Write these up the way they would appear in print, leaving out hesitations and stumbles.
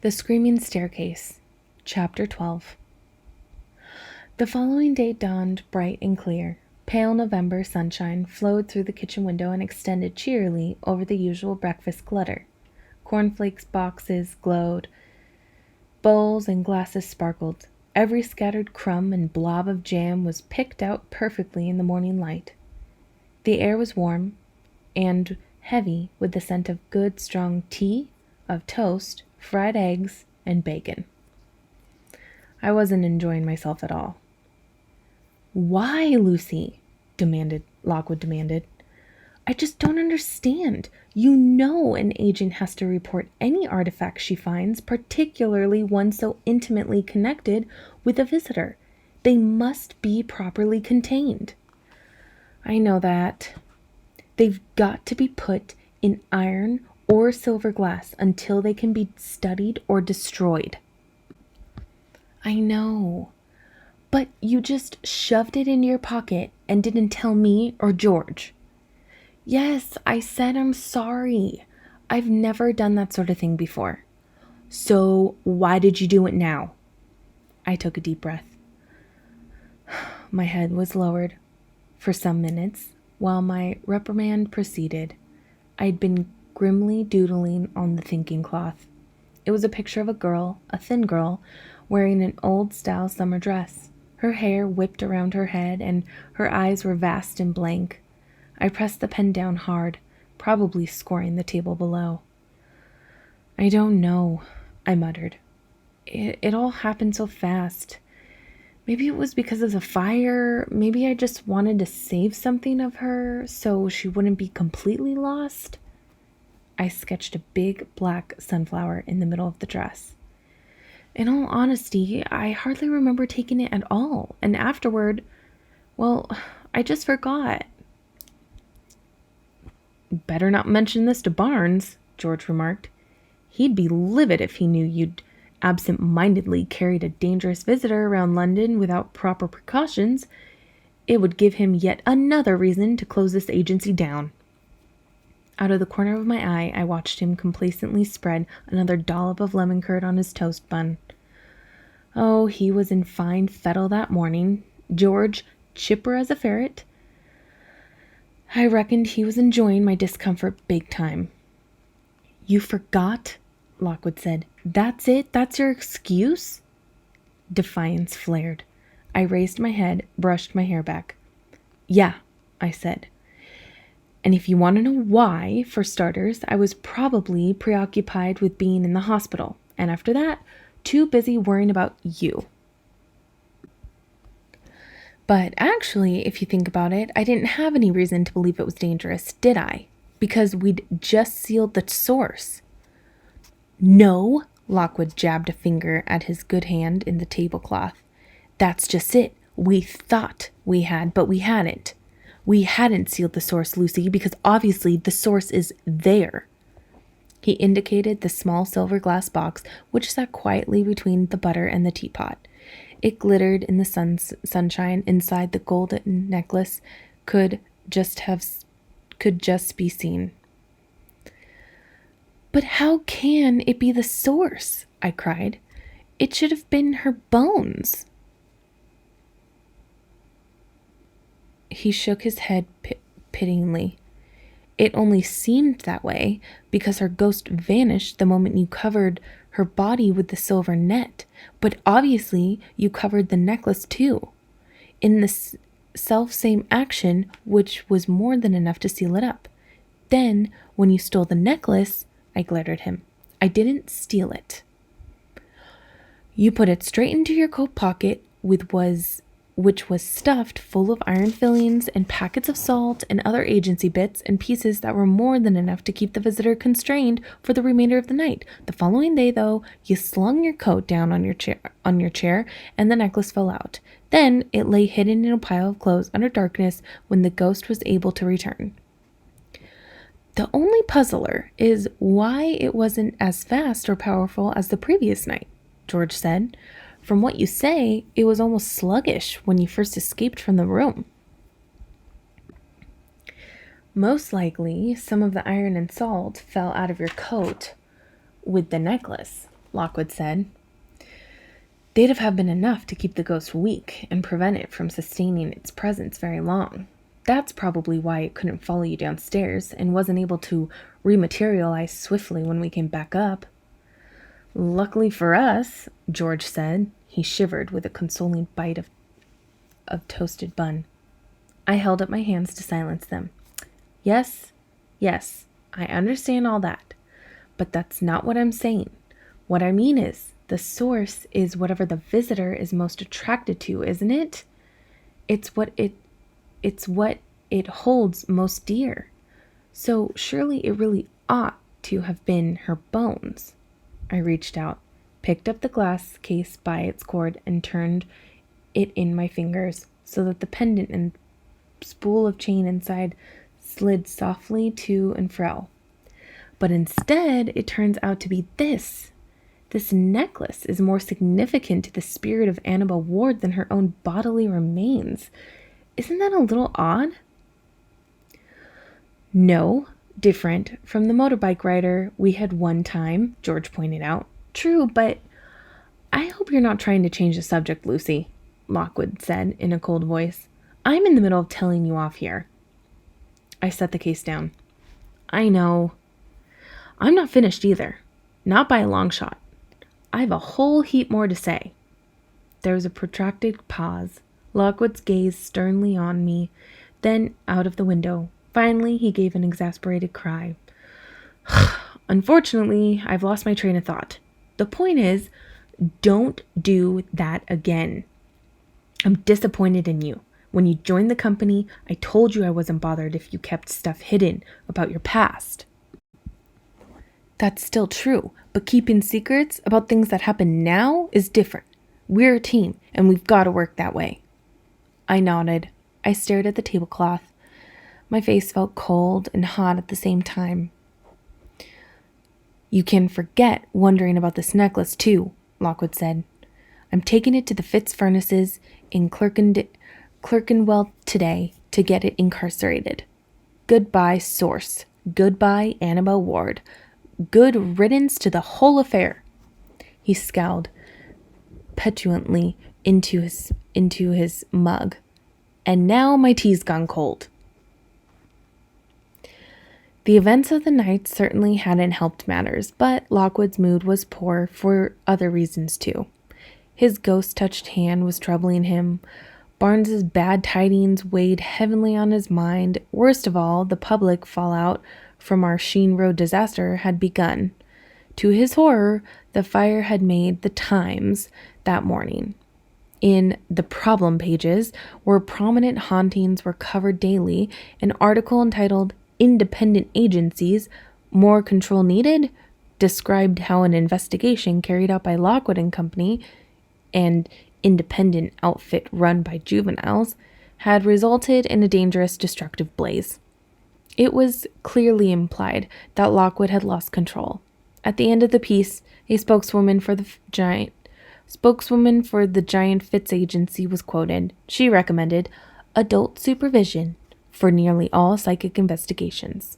The Screaming Staircase, Chapter 12. The following day dawned bright and clear. Pale November sunshine flowed through the kitchen window and extended cheerily over the usual breakfast clutter. Cornflakes boxes glowed. Bowls and glasses sparkled. Every scattered crumb and blob of jam was picked out perfectly in the morning light. The air was warm and heavy with the scent of good strong tea, of toast, fried eggs, and bacon. I wasn't enjoying myself at all. "Why, Lucy?" Lockwood demanded. "I just don't understand. You know an agent has to report any artifact she finds, particularly one so intimately connected with a visitor. They must be properly contained." "I know that. They've got to be put in iron or silver glass until they can be studied or destroyed." "I know. But you just shoved it in your pocket and didn't tell me or George." "Yes, I said I'm sorry. I've never done that sort of thing before." "So why did you do it now?" I took a deep breath. My head was lowered for some minutes while my reprimand proceeded. I'd been grimly doodling on the thinking cloth. It was a picture of a girl, a thin girl, wearing an old-style summer dress. Her hair whipped around her head, and her eyes were vast and blank. I pressed the pen down hard, probably scoring the table below. "I don't know," I muttered. It all happened so fast. Maybe it was because of the fire. Maybe I just wanted to save something of her so she wouldn't be completely lost." I sketched a big black sunflower in the middle of the dress. "In all honesty, I hardly remember taking it at all, and afterward, well, I just forgot." "Better not mention this to Barnes," George remarked. "He'd be livid if he knew you'd absent-mindedly carried a dangerous visitor around London without proper precautions. It would give him yet another reason to close this agency down." Out of the corner of my eye, I watched him complacently spread another dollop of lemon curd on his toast bun. Oh, he was in fine fettle that morning. George, chipper as a ferret. I reckoned he was enjoying my discomfort big time. "You forgot?" Lockwood said. "That's it? That's your excuse?" Defiance flared. I raised my head, brushed my hair back. "Yeah," I said. "And if you want to know why, for starters, I was probably preoccupied with being in the hospital, and after that, too busy worrying about you." "But actually, if you think about it, I didn't have any reason to believe it was dangerous, did I? Because we'd just sealed the source." "No," Lockwood jabbed a finger at his good hand in the tablecloth. "That's just it. We thought we had, but we hadn't. We hadn't sealed the source, Lucy, because obviously the source is there." He indicated the small silver glass box which sat quietly between the butter and the teapot. It glittered in the sunshine. Inside, the golden necklace could just be seen. "But how can it be the source?" I cried. "It should have been her bones." He shook his head pityingly. "It only seemed that way because her ghost vanished the moment you covered her body with the silver net. But obviously you covered the necklace too, in the self-same action, which was more than enough to seal it up. Then, when you stole the necklace," I glared at him, "I didn't steal it. You put it straight into your coat pocket, which was stuffed full of iron fillings and packets of salt and other agency bits and pieces that were more than enough to keep the visitor constrained for the remainder of the night. The following day, though, you slung your coat down on your chair, and the necklace fell out. Then it lay hidden in a pile of clothes under darkness when the ghost was able to return." "The only puzzler is why it wasn't as fast or powerful as the previous night," George said. "From what you say, it was almost sluggish when you first escaped from the room." "Most likely, some of the iron and salt fell out of your coat with the necklace," Lockwood said. They'd have been enough to keep the ghost weak and prevent it from sustaining its presence very long. That's probably why it couldn't follow you downstairs and wasn't able to rematerialize swiftly when we came back up. Luckily for us, George said. He shivered with a consoling bite of toasted bun. I held up my hands to silence them. Yes, I understand all that, but that's not what I'm saying. What I mean is, the source is whatever the visitor is most attracted to, isn't it? It's what it holds most dear. So surely it really ought to have been her bones. I reached out, picked up the glass case by its cord, and turned it in my fingers so that the pendant and spool of chain inside slid softly to and fro. But instead, it turns out to be this. This necklace is more significant to the spirit of Annabel Ward than her own bodily remains. Isn't that a little odd? No, different from the motorbike rider we had one time, George pointed out. True, but I hope you're not trying to change the subject, Lucy, Lockwood said in a cold voice. I'm in the middle of telling you off here. I set the case down. I know. I'm not finished either. Not by a long shot. I have a whole heap more to say. There was a protracted pause. Lockwood's gaze sternly on me, then out of the window. Finally, he gave an exasperated cry. Unfortunately, I've lost my train of thought. The point is, don't do that again. I'm disappointed in you. When you joined the company, I told you I wasn't bothered if you kept stuff hidden about your past. That's still true, but keeping secrets about things that happen now is different. We're a team, and we've got to work that way. I nodded. I stared at the tablecloth. My face felt cold and hot at the same time. You can forget wondering about this necklace, too, Lockwood said. I'm taking it to the Fitz furnaces in Clerkenwell today to get it incarcerated. Goodbye, source. Goodbye, Annabel Ward. Good riddance to the whole affair. He scowled petulantly into his mug. And now my tea's gone cold. The events of the night certainly hadn't helped matters, but Lockwood's mood was poor for other reasons too. His ghost-touched hand was troubling him. Barnes's bad tidings weighed heavily on his mind. Worst of all, the public fallout from our Sheen Road disaster had begun. To his horror, the fire had made the Times that morning. In the problem pages, where prominent hauntings were covered daily, an article entitled Independent Agencies, More Control Needed, described how an investigation carried out by Lockwood and Company, an independent outfit run by juveniles, had resulted in a dangerous, destructive blaze. It was clearly implied that Lockwood had lost control. At the end of the piece, a spokeswoman for the giant Fitz agency was quoted. She recommended adult supervision for nearly all psychic investigations.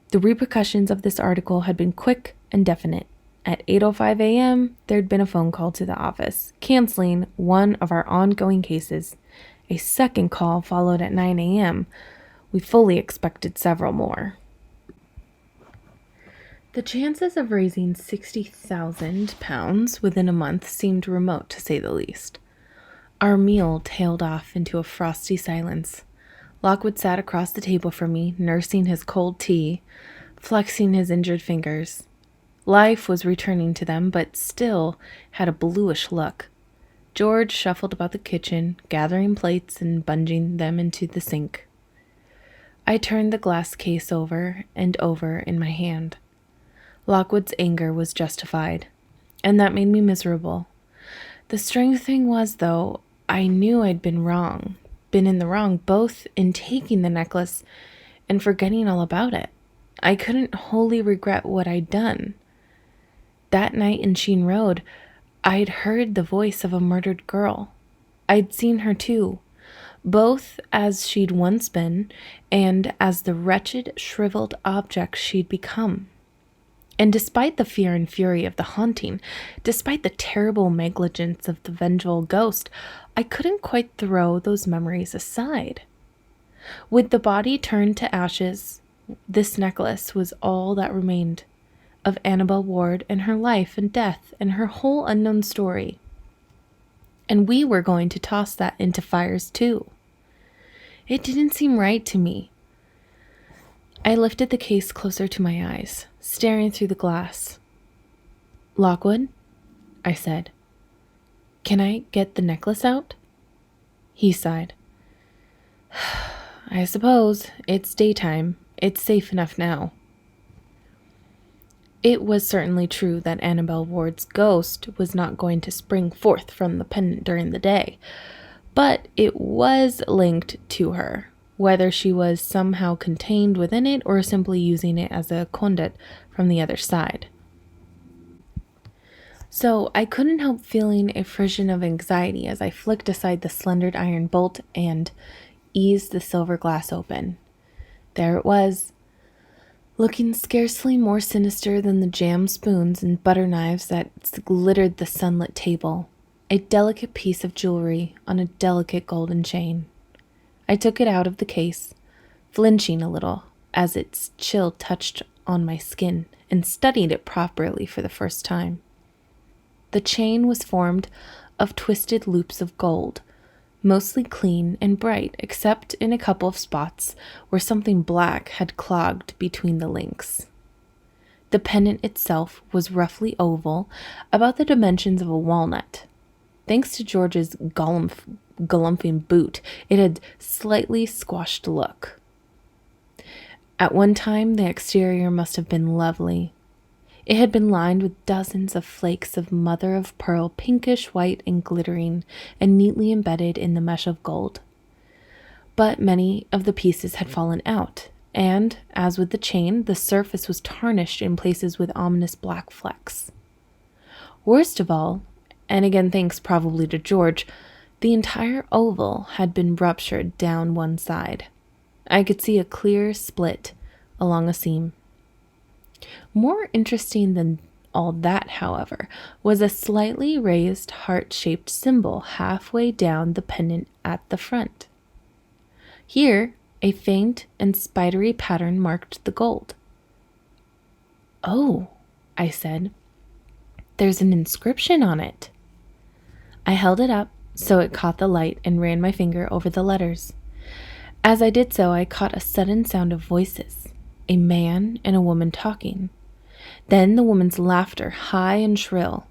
The repercussions of this article had been quick and definite. At 8:05 a.m., there'd been a phone call to the office, canceling one of our ongoing cases. A second call followed at 9 a.m. We fully expected several more. The chances of raising £60,000 within a month seemed remote, to say the least. Our meal tailed off into a frosty silence. Lockwood sat across the table from me, nursing his cold tea, flexing his injured fingers. Life was returning to them, but still had a bluish look. George shuffled about the kitchen, gathering plates and bunging them into the sink. I turned the glass case over and over in my hand. Lockwood's anger was justified, and that made me miserable. The strange thing was, though, I knew I'd been in the wrong, both in taking the necklace and forgetting all about it. I couldn't wholly regret what I'd done. That night in Sheen Road, I'd heard the voice of a murdered girl. I'd seen her too, both as she'd once been and as the wretched, shriveled object she'd become. And despite the fear and fury of the haunting, despite the terrible negligence of the vengeful ghost, I couldn't quite throw those memories aside. With the body turned to ashes, this necklace was all that remained of Annabel Ward and her life and death and her whole unknown story. And we were going to toss that into fires too. It didn't seem right to me. I lifted the case closer to my eyes, staring through the glass. "Lockwood," I said, "can I get the necklace out?" He sighed. "I suppose. It's daytime. It's safe enough now." It was certainly true that Annabel Ward's ghost was not going to spring forth from the pendant during the day, but it was linked to her, whether she was somehow contained within it or simply using it as a conduit from the other side. So I couldn't help feeling a frisson of anxiety as I flicked aside the slender iron bolt and eased the silver glass open. There it was, looking scarcely more sinister than the jam spoons and butter knives that glittered the sunlit table, a delicate piece of jewelry on a delicate golden chain. I took it out of the case, flinching a little as its chill touched on my skin, and studied it properly for the first time. The chain was formed of twisted loops of gold, mostly clean and bright, except in a couple of spots where something black had clogged between the links. The pendant itself was roughly oval, about the dimensions of a walnut. Thanks to George's galumphing boot, it had slightly squashed look. At one time, the exterior must have been lovely. It had been lined with dozens of flakes of mother of pearl, pinkish white and glittering, and neatly embedded in the mesh of gold. But many of the pieces had fallen out, and, as with the chain, the surface was tarnished in places with ominous black flecks. Worst of all, and again thanks probably to George, the entire oval had been ruptured down one side. I could see a clear split along a seam. More interesting than all that, however, was a slightly raised heart-shaped symbol halfway down the pendant at the front. Here, a faint and spidery pattern marked the gold. "Oh," I said, "there's an inscription on it." I held it up so it caught the light and ran my finger over the letters. As I did so, I caught a sudden sound of voices, a man and a woman talking. Then the woman's laughter, high and shrill.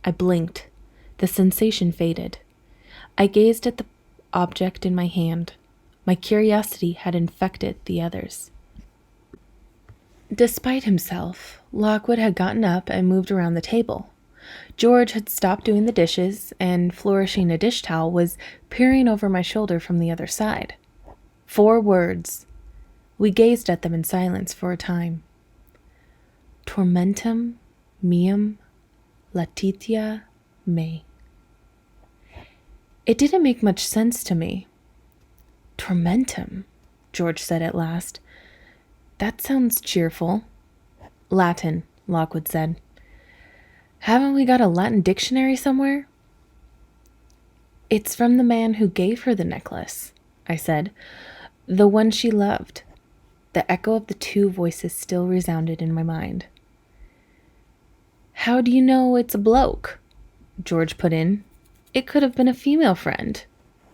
I blinked. The sensation faded. I gazed at the object in my hand. My curiosity had infected the others. Despite himself, Lockwood had gotten up and moved around the table. George had stopped doing the dishes and, flourishing a dish towel, was peering over my shoulder from the other side. 4 words. We gazed at them in silence for a time. Tormentum meum latitia me. It didn't make much sense to me. "Tormentum," George said at last. "That sounds cheerful." "Latin," Lockwood said. "Haven't we got a Latin dictionary somewhere?" "It's from the man who gave her the necklace," I said. "The one she loved." The echo of the 2 voices still resounded in my mind. "How do you know it's a bloke?" George put in. "It could have been a female friend.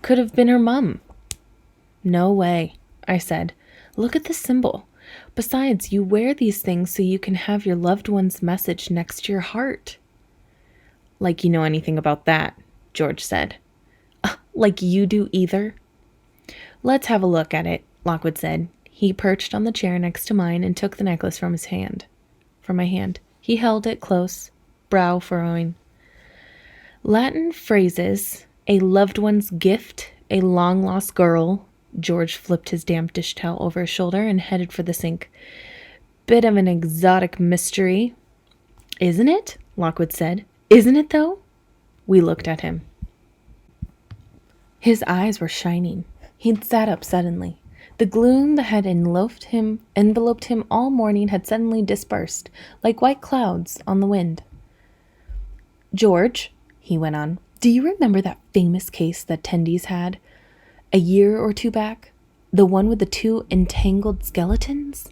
Could have been her mum." "No way," I said. "Look at the symbol. Besides, you wear these things so you can have your loved one's message next to your heart." "Like you know anything about that," George said. "Like you do either." "Let's have a look at it," Lockwood said. He perched on the chair next to mine and took the necklace from my hand. He held it close, brow furrowing. "Latin phrases, a loved one's gift, a long-lost girl." George flipped his damp dish towel over his shoulder and headed for the sink. "Bit of an exotic mystery." "Isn't it?" Lockwood said. "Isn't it, though?" We looked at him. His eyes were shining. He'd sat up suddenly. The gloom that had enveloped him all morning had suddenly dispersed, like white clouds on the wind. "George," he went on, "do you remember that famous case that Tendies had a year or two back? The one with the two entangled skeletons?"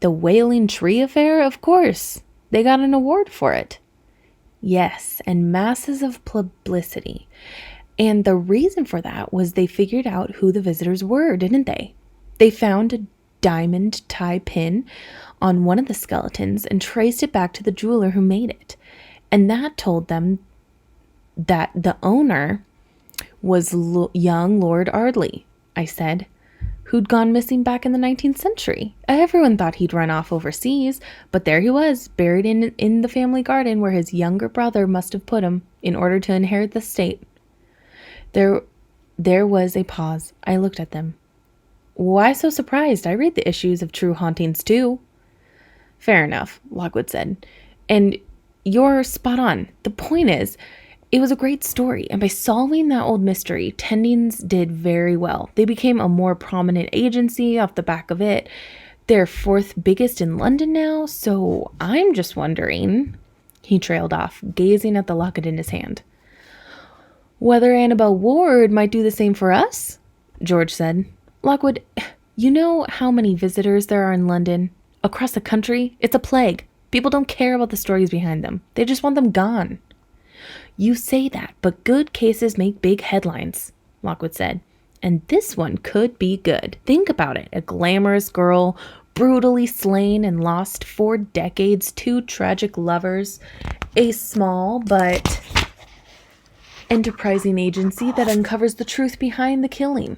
"The Wailing Tree affair? Of course. They got an award for it." "Yes, and masses of publicity. And the reason for that was they figured out who the visitors were, didn't they? They found a diamond tie pin on one of the skeletons and traced it back to the jeweler who made it. And that told them that the owner was young Lord Ardley," I said, "who'd gone missing back in the 19th century. Everyone thought he'd run off overseas, but there he was, buried in the family garden where his younger brother must have put him in order to inherit the estate." There was a pause. I looked at them. "Why so surprised? I read the issues of True Hauntings too." "Fair enough," Lockwood said. "And you're spot on. The point is, it was a great story, and by solving that old mystery, Tendings did very well. They became a more prominent agency off the back of it. They're fourth biggest in London now, so I'm just wondering," he trailed off, gazing at the locket in his hand, "whether Annabelle Ward might do the same for us?" George said. "Lockwood, you know how many visitors there are in London? Across the country? It's a plague. People don't care about the stories behind them. They just want them gone." "You say that, but good cases make big headlines," Lockwood said. "And this one could be good. Think about it. A glamorous girl, brutally slain and lost 4 decades, 2 tragic lovers, a small but enterprising agency that uncovers the truth behind the killing."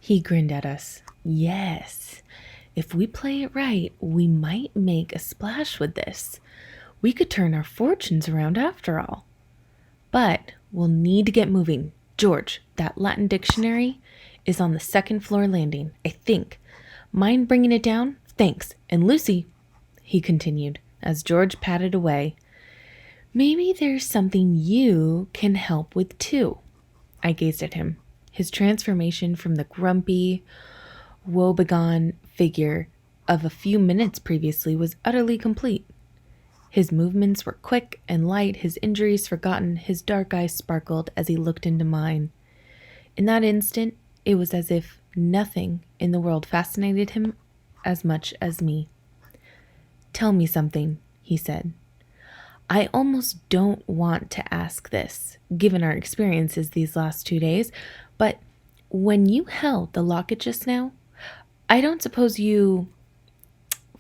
He grinned at us. "Yes, if we play it right, we might make a splash with this. We could turn our fortunes around after all. But we'll need to get moving. George, that Latin dictionary is on the 2nd floor landing, I think. Mind bringing it down? Thanks. And Lucy," he continued, as George padded away, "maybe there's something you can help with too." I gazed at him. His transformation from the grumpy, woebegone figure of a few minutes previously was utterly complete. His movements were quick and light, his injuries forgotten, his dark eyes sparkled as he looked into mine. In that instant, it was as if nothing in the world fascinated him as much as me. "Tell me something," he said. "I almost don't want to ask this, given our experiences these last 2 days, but when you held the locket just now, I don't suppose you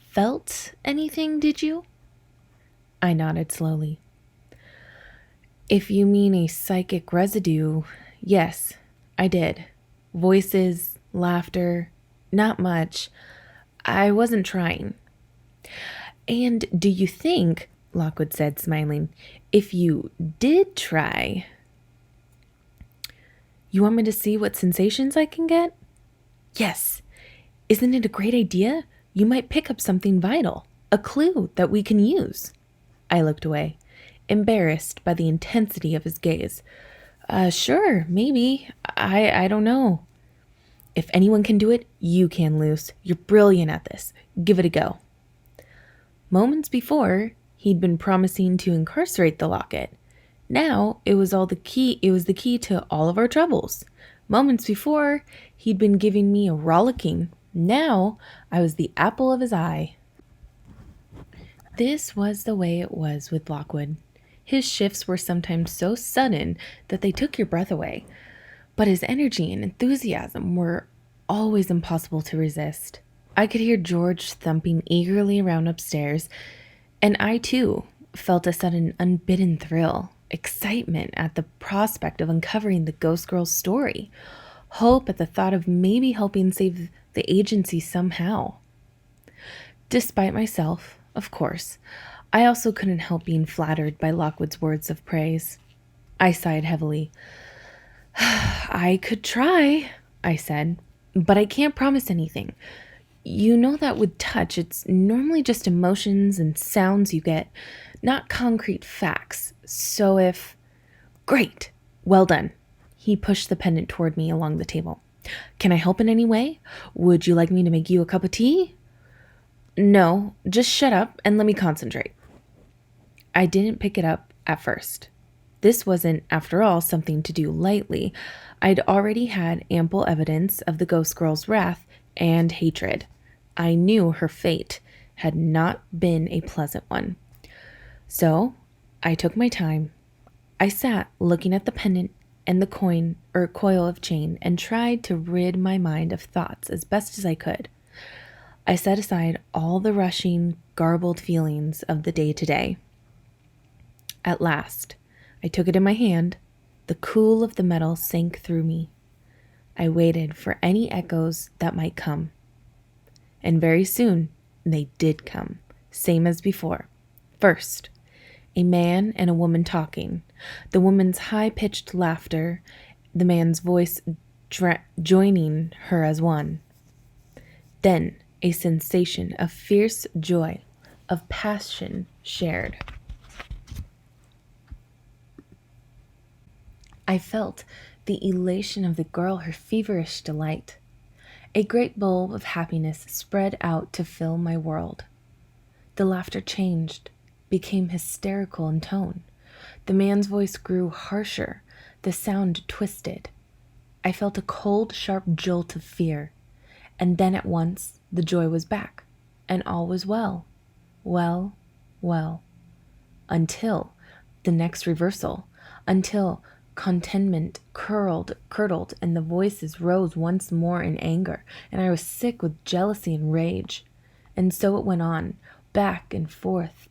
felt anything, did you?" I nodded slowly. "If you mean a psychic residue, yes, I did. Voices, laughter, not much. I wasn't trying." "And do you think," Lockwood said, smiling, "if you did try, you want me to see what sensations I can get?" "Yes. Isn't it a great idea? You might pick up something vital, a clue that we can use." I looked away, embarrassed by the intensity of his gaze. Sure, maybe. I don't know." "If anyone can do it, you can, Luce. You're brilliant at this. Give it a go." Moments before, he'd been promising to incarcerate the locket. Now it was the key to all of our troubles. Moments before, he'd been giving me a rollicking. Now I was the apple of his eye. This was the way it was with Lockwood. His shifts were sometimes so sudden that they took your breath away, but his energy and enthusiasm were always impossible to resist. I could hear George thumping eagerly around upstairs, and I too felt a sudden unbidden thrill, excitement at the prospect of uncovering the ghost girl's story, hope at the thought of maybe helping save the agency somehow. Despite myself, of course, I also couldn't help being flattered by Lockwood's words of praise. I sighed heavily. "I could try," I said, "but I can't promise anything. You know that with touch, it's normally just emotions and sounds you get, not concrete facts. So if..." "Great! Well done." He pushed the pendant toward me along the table. Can I help in any way? Would you like me to make you a cup of tea? No, just shut up and let me concentrate. I didn't pick it up at first. This wasn't, after all, something to do lightly. I'd already had ample evidence of the ghost girl's wrath and hatred. I knew her fate had not been a pleasant one. So I took my time. I sat looking at the pendant and the coil of chain and tried to rid my mind of thoughts as best as I could. I set aside all the rushing, garbled feelings of the day-to-day. At last, I took it in my hand. The cool of the metal sank through me. I waited for any echoes that might come. And very soon, they did come, same as before. First, a man and a woman talking. The woman's high-pitched laughter, the man's voice joining her as one. Then, a sensation of fierce joy, of passion shared. I felt the elation of the girl, her feverish delight. A great bulb of happiness spread out to fill my world. The laughter changed, became hysterical in tone. The man's voice grew harsher, the sound twisted. I felt a cold, sharp jolt of fear, and then at once the joy was back, and all was well, well, until the next reversal, until contentment curdled, and the voices rose once more in anger, and I was sick with jealousy and rage. And so it went on, back and forth,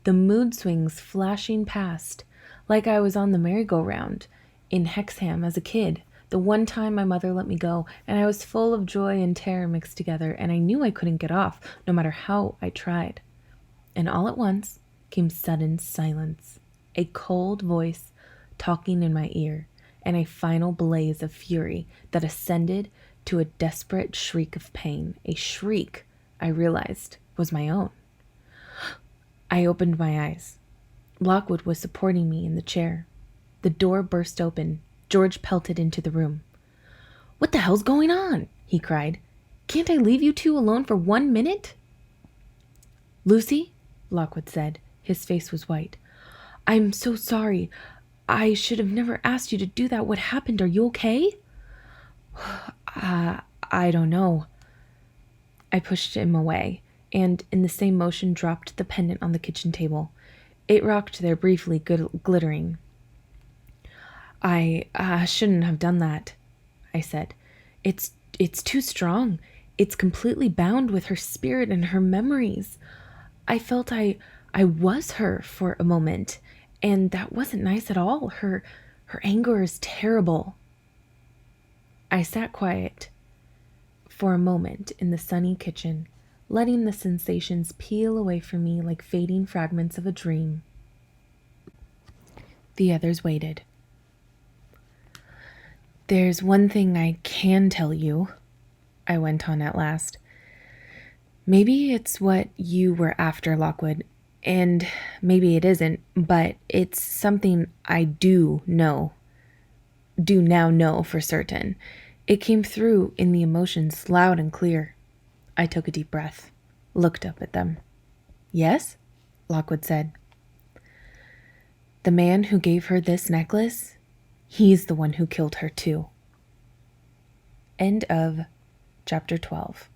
the mood swings flashing past, like I was on the merry-go-round in Hexham as a kid, the one time my mother let me go, and I was full of joy and terror mixed together, and I knew I couldn't get off, no matter how I tried. And all at once came sudden silence, a cold voice talking in my ear, and a final blaze of fury that ascended to a desperate shriek of pain, a shriek I realized was my own. I opened my eyes. Lockwood was supporting me in the chair. The door burst open. George pelted into the room. "What the hell's going on?" he cried. "Can't I leave you two alone for 1 minute?" "Lucy," Lockwood said. His face was white. "I'm so sorry. I should have never asked you to do that. What happened? Are you okay?" I don't know." I pushed him away, and in the same motion dropped the pendant on the kitchen table. It rocked there briefly, glittering. I shouldn't have done that," I said. It's too strong. It's completely bound with her spirit and her memories. I felt I was her for a moment, and that wasn't nice at all. Her anger is terrible." I sat quiet for a moment in the sunny kitchen, letting the sensations peel away from me like fading fragments of a dream. The others waited. "There's one thing I can tell you," I went on at last. "Maybe it's what you were after, Lockwood, and maybe it isn't, but it's something I do now know for certain. It came through in the emotions loud and clear." I took a deep breath, looked up at them. "Yes?" Lockwood said. "The man who gave her this necklace, he's the one who killed her too." End of chapter 12.